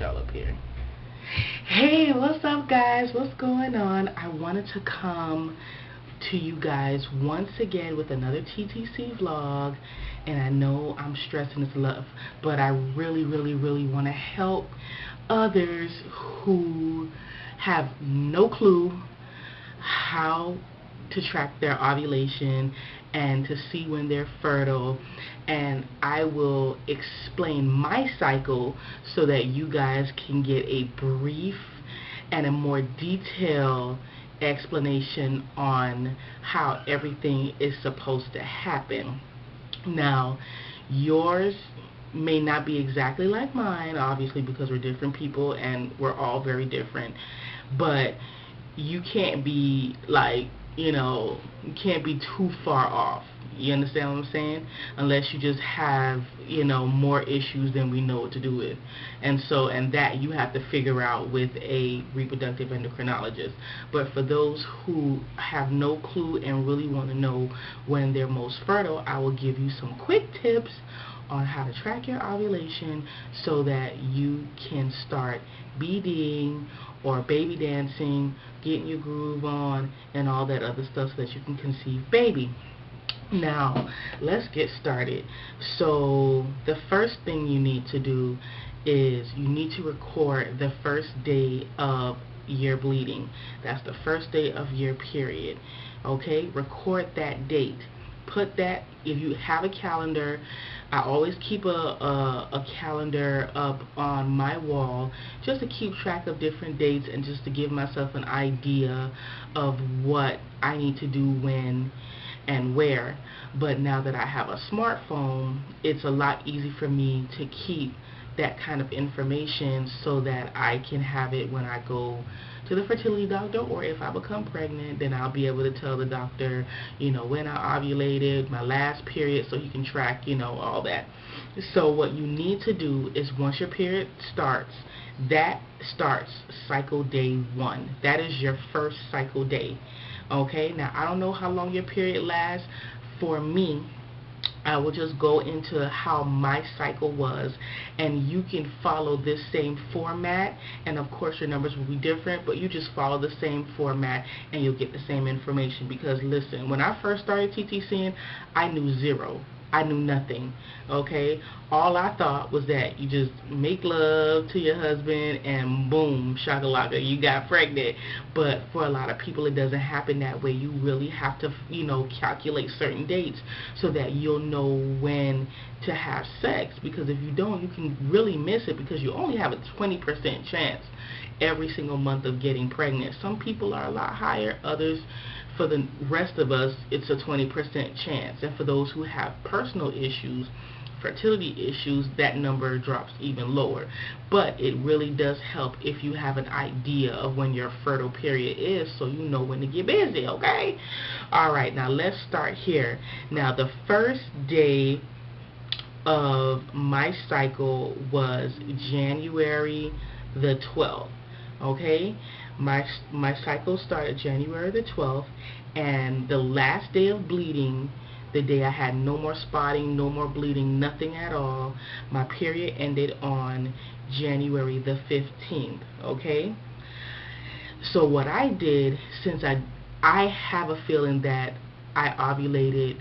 y'all up here. Hey, what's up, guys? What's going on? I wanted to come to you guys once again with another TTC vlog, and I know I'm stressing this love, but I really want to help others who have no clue how to track their ovulation and to see when they're fertile. And I will explain my cycle so that you guys can get a brief and a more detailed explanation on how everything is supposed to happen. Now, yours may not be exactly like mine, obviously, because we're different people and we're all very different, but you can't be like, you can't be too far off. You understand what I'm saying? Unless you just have, more issues than we know what to do with. And that you have to figure out with a reproductive endocrinologist. But for those who have no clue and really want to know when they're most fertile, I will give you some quick tips on how to track your ovulation so that you can start BDing or baby dancing, getting your groove on, and all that other stuff so that you can conceive baby. Now, let's get started. So, the first thing you need to do is you need to record the first day of your bleeding. That's the first day of your period. Okay? Record that date. Put that, if you have a calendar, I always keep a calendar up on my wall just to keep track of different dates and just to give myself an idea of what I need to do when and where. But now that I have a smartphone, it's a lot easier for me to keep that kind of information so that I can have it when I go to the fertility doctor, or if I become pregnant, then I'll be able to tell the doctor, when I ovulated, my last period, so you can track, all that. So what you need to do is once your period starts, that starts cycle day 1. That is your first cycle day. Okay, now I don't know how long your period lasts. For me, I will just go into how my cycle was, and you can follow this same format, and of course your numbers will be different, but you just follow the same format and you'll get the same information. Because listen, when I first started TTCing, I knew zero. I knew nothing, okay? All I thought was that you just make love to your husband and boom, shakalaka, you got pregnant. But for a lot of people, it doesn't happen that way. You really have to, calculate certain dates so that you'll know when to have sex. Because if you don't, you can really miss it, because you only have a 20% chance every single month of getting pregnant. Some people are a lot higher, others, for the rest of us, it's a 20% chance. And for those who have personal issues, fertility issues, that number drops even lower. But it really does help if you have an idea of when your fertile period is, so you know when to get busy, okay? Alright, now let's start here. Now, the first day of my cycle was January the 12th. Okay, my cycle started January the 12th, and the last day of bleeding, the day I had no more spotting, no more bleeding, nothing at all, my period ended on January the 15th. Okay, so what I did, since I have a feeling that I ovulated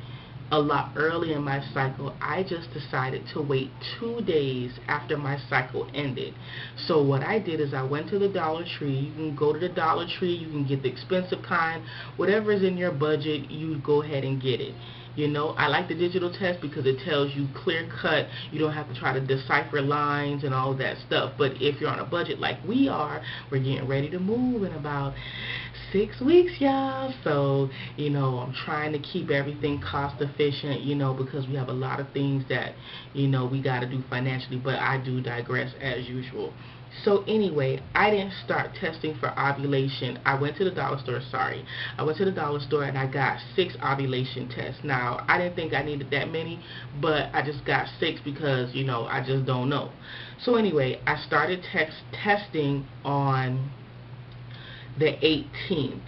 a lot early in my cycle, I just decided to wait 2 days after my cycle ended. So what I did is I went to the Dollar Tree. You can go to the Dollar Tree, you can get the expensive kind, whatever is in your budget, you go ahead and get it. I like the digital test because it tells you clear cut. You don't have to try to decipher lines and all that stuff. But if you're on a budget like we are, we're getting ready to move in about 6 weeks, y'all. So, I'm trying to keep everything cost efficient, because we have a lot of things that, we got to do financially. But I do digress as usual. So anyway, I didn't start testing for ovulation. I went to the dollar store, I went to the dollar store and I got 6 ovulation tests. Now, I didn't think I needed that many, but I just got 6 because, I just don't know. So anyway, I started testing on the 18th.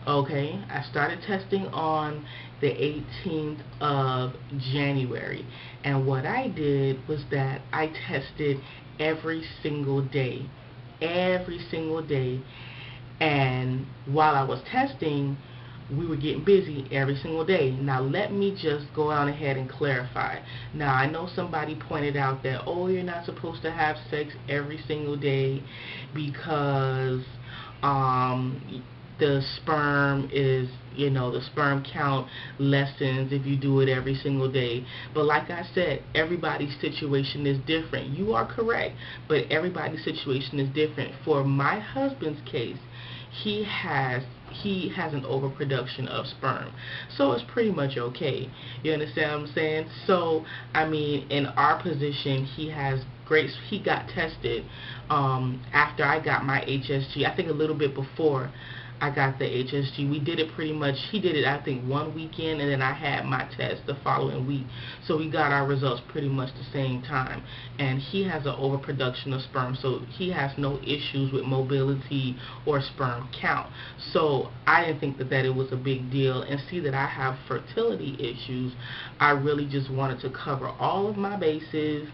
Okay, I started testing on the 18th of January, and what I did was that I tested every single day. Every single day. And while I was testing, we were getting busy every single day. Now let me just go on ahead and clarify. Now I know somebody pointed out that, oh, you're not supposed to have sex every single day because the sperm is, the sperm count lessens if you do it every single day. But like I said, everybody's situation is different. You are correct, but everybody's situation is different. For my husband's case, he has an overproduction of sperm, so it's pretty much okay. You understand what I'm saying? So I mean, in our position, he got tested after I got my HSG. I think a little bit before I got the HSG. We did it pretty much, he did it I think one weekend, and then I had my test the following week. So we got our results pretty much the same time. And he has an overproduction of sperm, so he has no issues with mobility or sperm count. So I didn't think that it was a big deal. And see that I have fertility issues, I really just wanted to cover all of my bases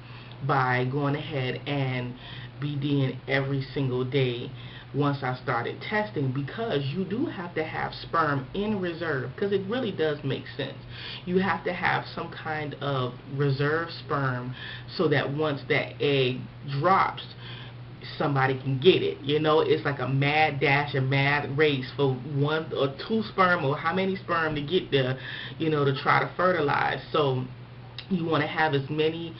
by going ahead and BDing every single day once I started testing, because you do have to have sperm in reserve, because it really does make sense. You have to have some kind of reserve sperm so that once that egg drops, somebody can get it. It's like a mad dash, a mad race for one or two sperm, or how many sperm to get there, to try to fertilize. So you want to have as many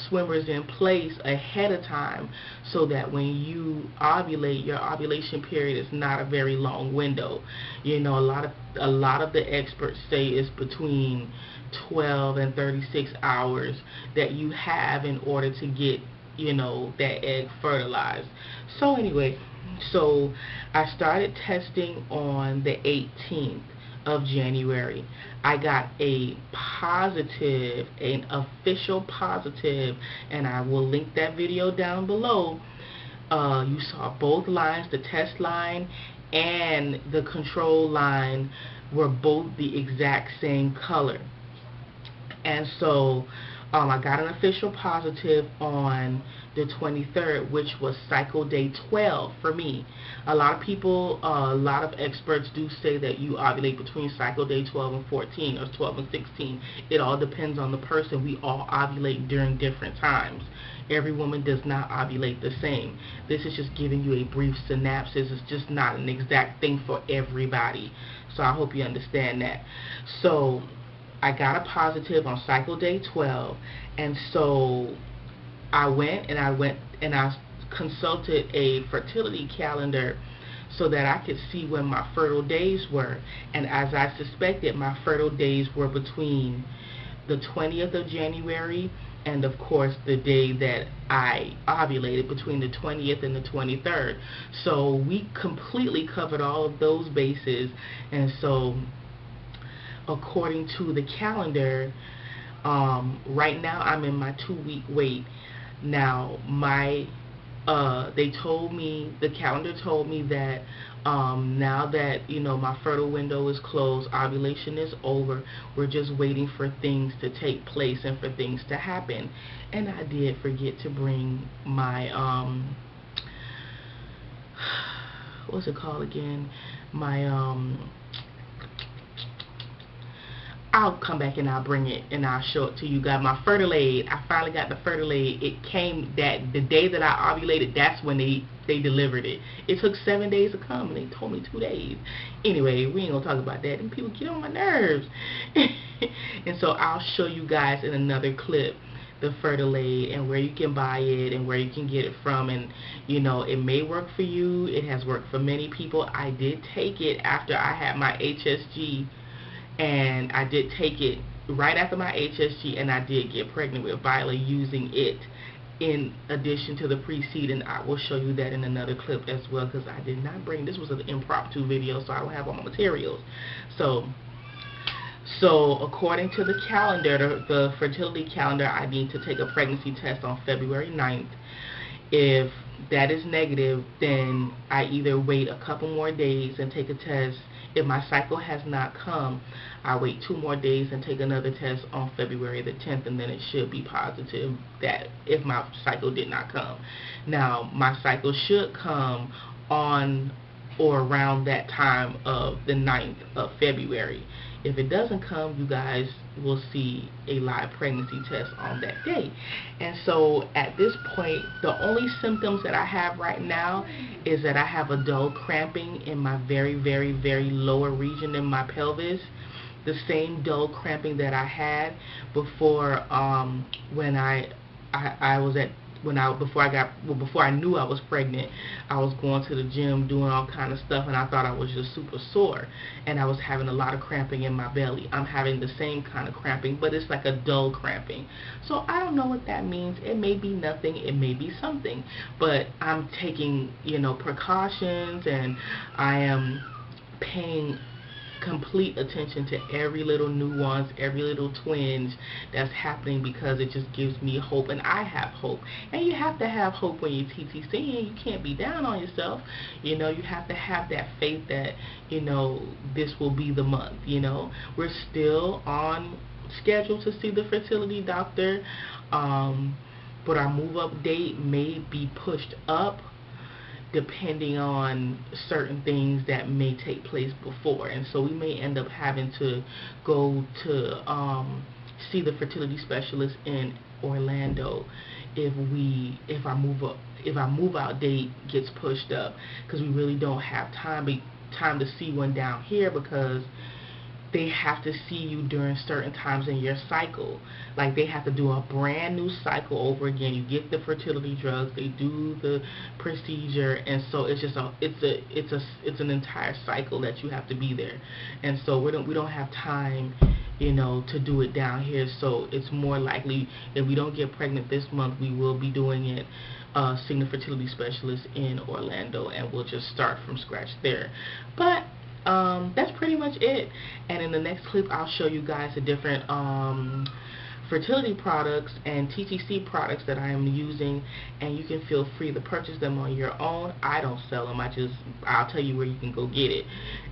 swimmers in place ahead of time so that when you ovulate, your ovulation period is not a very long window. A lot of the experts say it's between 12 and 36 hours that you have in order to get that egg fertilized. So anyway, so I started testing on the 18th of January. I got a positive, an official positive, and I will link that video down below. You saw both lines, the test line and the control line were both the exact same color. And so I got an official positive on the 23rd, which was cycle day 12 for me. A lot of people, a lot of experts do say that you ovulate between cycle day 12 and 14, or 12 and 16. It all depends on the person. We all ovulate during different times. Every woman does not ovulate the same. This is just giving you a brief synopsis. It's just not an exact thing for everybody. So I hope you understand that. So I got a positive on cycle day 12, and so I went and I consulted a fertility calendar so that I could see when my fertile days were. And as I suspected, my fertile days were between the 20th of January and of course the day that I ovulated, between the 20th and the 23rd. So we completely covered all of those bases. And so according to the calendar, right now I'm in my 2-week wait. Now they told me, the calendar told me that now that my fertile window is closed, ovulation is over, we're just waiting for things to take place and for things to happen. And I did forget to bring my what's it called again, my I'll come back and I'll bring it and I'll show it to you guys. My fertile aid, I finally got the fertile aid. It came the day that I ovulated. That's when they delivered it. It took 7 days to come, and they told me 2 days. Anyway, we ain't gonna talk about that. And people get on my nerves. And so I'll show you guys in another clip the fertile aid and where you can buy it and where you can get it from. And it may work for you. It has worked for many people. I did take it after I had my HSG. And I did take it right after my HSG, and I did get pregnant with Viola using it in addition to the preceding. I will show you that in another clip as well, because I did not bring, this was an impromptu video, so I don't have all my materials. So according to the calendar, the fertility calendar, I need to take a pregnancy test on February 9th. If that is negative, then I either wait a couple more days and take a test If my cycle has not come, I wait 2 more days and take another test on February the 10th, and then it should be positive that if my cycle did not come. Now, my cycle should come on or around that time of the 9th of February. If it doesn't come, you guys will see a live pregnancy test on that day. And so at this point, the only symptoms that I have right now is that I have a dull cramping in my very, very, very lower region in my pelvis. The same dull cramping that I had before when I was at before I knew I was pregnant. I was going to the gym, doing all kind of stuff, and I thought I was just super sore, and I was having a lot of cramping in my belly. I'm having the same kind of cramping, but it's like a dull cramping. So I don't know what that means. It may be nothing, it may be something, but I'm taking, precautions, and I am paying complete attention to every little nuance, every little twinge that's happening, because it just gives me hope, and I have hope. And you have to have hope when you're TTCing. You can't be down on yourself. You have to have that faith that, this will be the month. We're still on schedule to see the fertility doctor, but our move-up date may be pushed up depending on certain things that may take place before, and so we may end up having to go to see the fertility specialist in Orlando if our move out date gets pushed up, because we really don't have time to see one down here, because they have to see you during certain times in your cycle. Like, they have to do a brand new cycle over again. You get the fertility drugs, they do the procedure, and so it's just it's an entire cycle that you have to be there. And so we don't have time, to do it down here. So it's more likely, if we don't get pregnant this month, we will be doing it, seeing the fertility specialist in Orlando, and we'll just start from scratch there. But that's pretty much it. And in the next clip, I'll show you guys the different fertility products and TTC products that I am using, and you can feel free to purchase them on your own. I don't sell them. I'll tell you where you can go get it.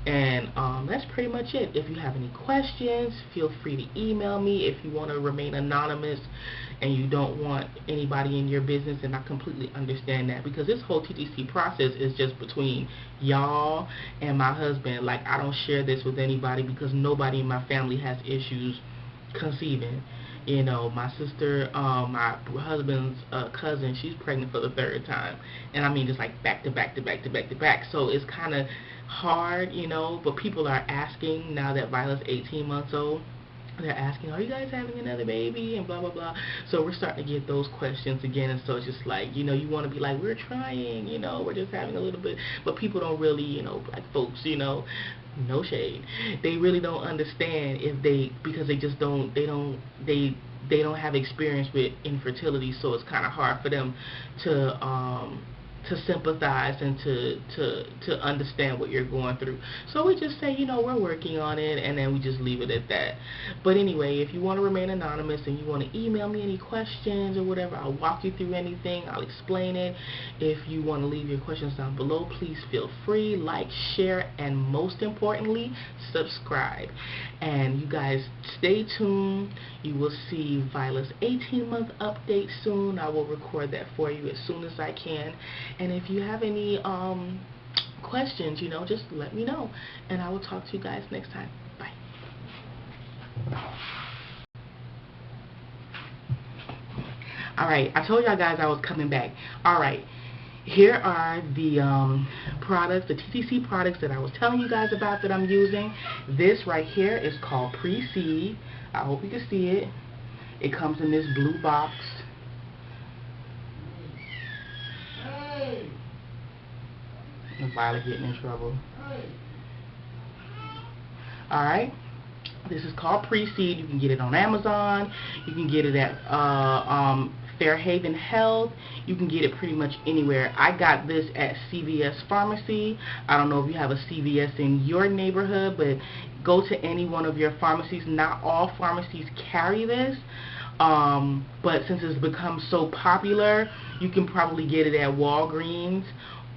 And that's pretty much it. If you have any questions, feel free to email me. If you want to remain anonymous and you don't want anybody in your business, and I completely understand that, because this whole TTC process is just between y'all and my husband. Like, I don't share this with anybody, because nobody in my family has issues conceiving. My sister, my husband's cousin, she's pregnant for the 3rd time, and I mean, it's like back to back to back to back to back. So it's kind of hard, but people are asking now that Violet's 18 months old. They're asking, are you guys having another baby, and blah blah blah. So we're starting to get those questions again, and so it's just like, you want to be like, we're trying, we're just having a little bit, but people don't really, like folks, no shade, they really don't understand because they just don't, they don't have experience with infertility, so it's kind of hard for them to sympathize and to understand what you're going through. So we just say, we're working on it, and then we just leave it at that. But anyway, if you want to remain anonymous and you want to email me any questions or whatever, I'll walk you through anything, I'll explain it. If you want to leave your questions down below, please feel free. Like, share, and most importantly, subscribe. And you guys stay tuned. You will see Violet's 18-month update soon. I will record that for you as soon as I can. And if you have any questions, just let me know. And I will talk to you guys next time. Bye. Alright, I told y'all guys I was coming back. Alright, here are the products, the TTC products that I was telling you guys about that I'm using. This right here is called Pre-Seed. I hope you can see it. It comes in this blue box. Violet getting in trouble. Alright, this is called Pre-Seed. You can get it on Amazon. You can get it at Fairhaven Health. You can get it pretty much anywhere. I got this at CVS Pharmacy. I don't know if you have a CVS in your neighborhood, but go to any one of your pharmacies. Not all pharmacies carry this, but since it's become so popular, you can probably get it at Walgreens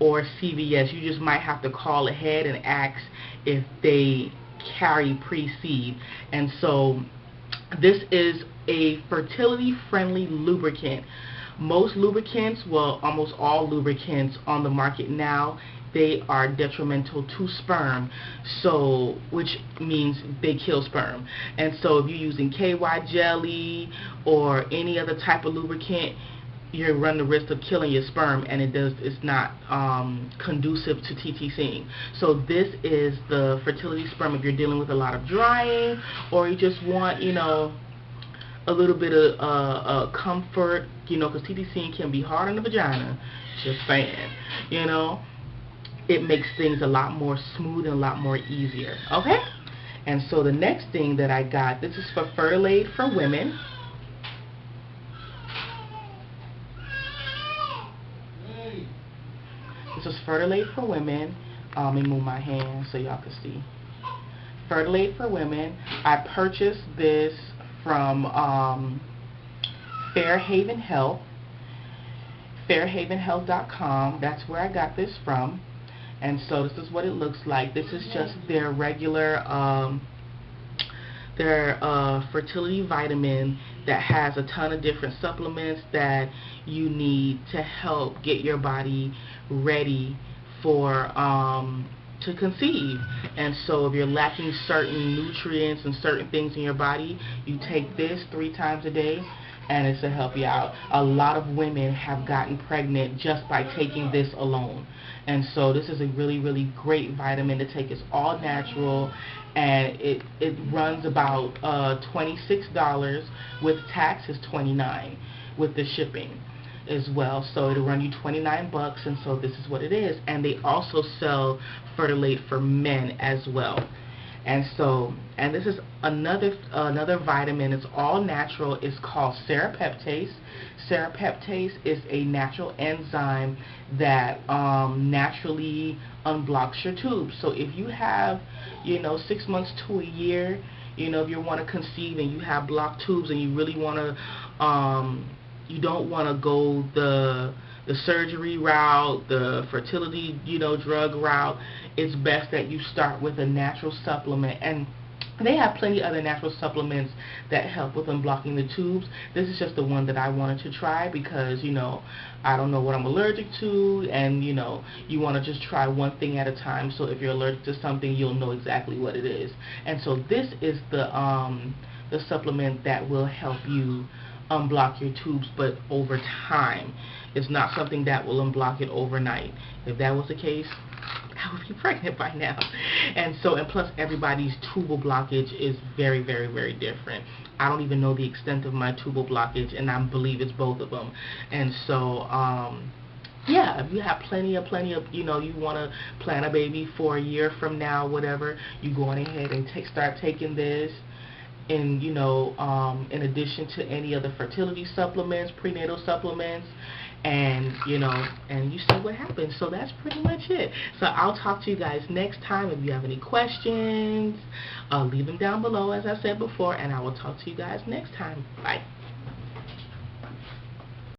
or CVS. You just might have to call ahead and ask if they carry pre-seed. And so this is a fertility friendly lubricant. Most lubricants, well, almost all lubricants on the market now, they are detrimental to sperm, so which means they kill sperm. And so if you're using KY jelly or any other type of lubricant, you run the risk of killing your sperm, and it's not conducive to TTCing. So this is the fertility sperm if you're dealing with a lot of drying, or you just want, you know, a little bit of comfort, you know, because TTCing can be hard on the vagina. Just saying, you know. It makes things a lot more smooth and a lot more easier. Okay? And so the next thing that I got, this is for Fertilate for women. This is Fertilate for women. Let me move my hand so y'all can see. Fertilate for women. I purchased this from Fairhaven Health. Fairhavenhealth.com. That's where I got this from. And so this is what it looks like. This is just their regular fertility vitamin that has a ton of different supplements that you need to help get your body ready for to conceive. And so if you're lacking certain nutrients and certain things in your body, you take this 3 times a day, and it's to help you out. A lot of women have gotten pregnant just by taking this alone. And so this is a really, really great vitamin to take. It's all natural, and it runs about $26. With tax is $29 with the shipping as well. So it'll run you $29, and so this is what it is. And they also sell Fertilate for men as well. And so, and this is another vitamin. It's all natural. It's called serapeptase. Serapeptase is a natural enzyme that naturally unblocks your tubes. So if you have, you know, 6 months to a year, you know, if you want to conceive and you have blocked tubes and you really want to, you don't want to go the surgery route, the fertility, you know, drug route, it's best that you start with a natural supplement. And they have plenty of other natural supplements that help with unblocking the tubes. This is just the one that I wanted to try because, you know, I don't know what I'm allergic to, and, you know, you want to just try one thing at a time. So if you're allergic to something, you'll know exactly what it is. And so this is the supplement that will help you unblock your tubes, but over time. It's not something that will unblock it overnight. If that was the case, I would be pregnant by now. And so, and plus everybody's tubal blockage is very, very, very different. I don't even know the extent of my tubal blockage, and I believe it's both of them. And so, yeah, if you have plenty of, you know, you want to plan a baby for a year from now, whatever, you go on ahead and start taking this. And, you know, in addition to any other fertility supplements, prenatal supplements, and, you know, and you see what happens. So that's pretty much it. So I'll talk to you guys next time. If you have any questions, leave them down below, as I said before, and I will talk to you guys next time. Bye.